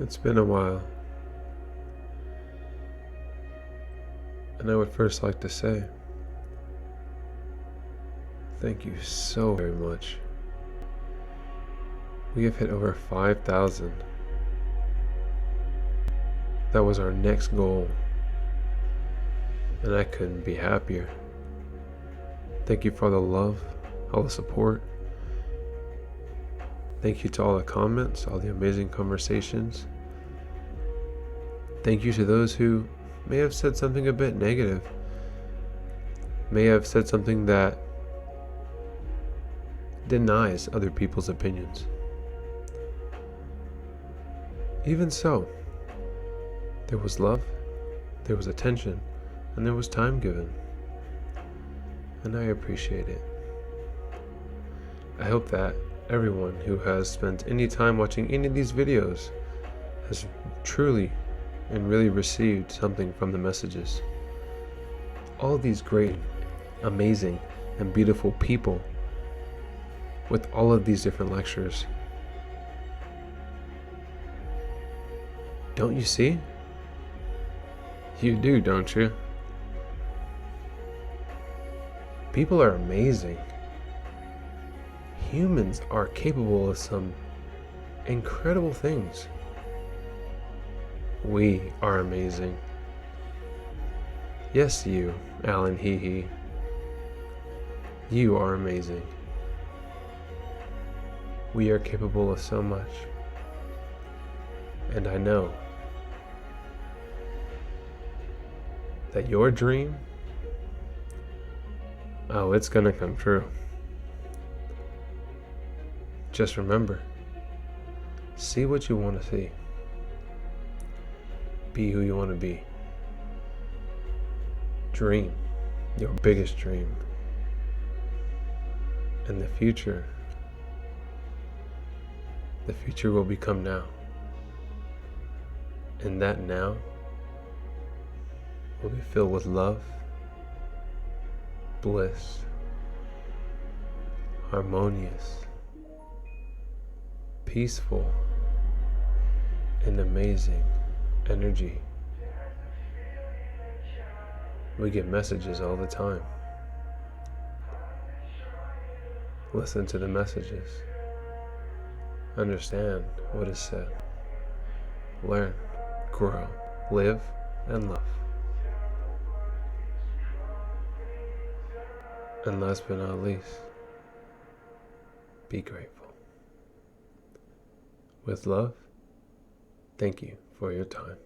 It's been a while, and I would first like to say thank you so very much. We have hit over 5,000. That was our next goal, and I couldn't be happier. Thank you for all the love, all the support. Thank you to all the comments, all the amazing conversations. Thank you to those who may have said something a bit negative, may have said something that denies other people's opinions. Even so, there was love, there was attention, and there was time given. And I appreciate it. I hope that everyone who has spent any time watching any of these videos has truly and really received something from the messages. All these great, amazing, and beautiful people with all of these different lectures. Don't you see? You do, don't you? People are amazing. Humans are capable of some incredible things. We are amazing. Yes, you, Alan Hee. You are amazing. We are capable of so much. And I know that your dream, it's gonna come true. Just remember, see what you want to see. Be who you want to be. Dream your biggest dream. And the future will become now. And that now will be filled with love, bliss, harmonious, peaceful, and amazing energy. We get messages all the time. Listen to the messages. Understand what is said. Learn, grow, live, and love. And last but not least, be grateful. With love, thank you for your time.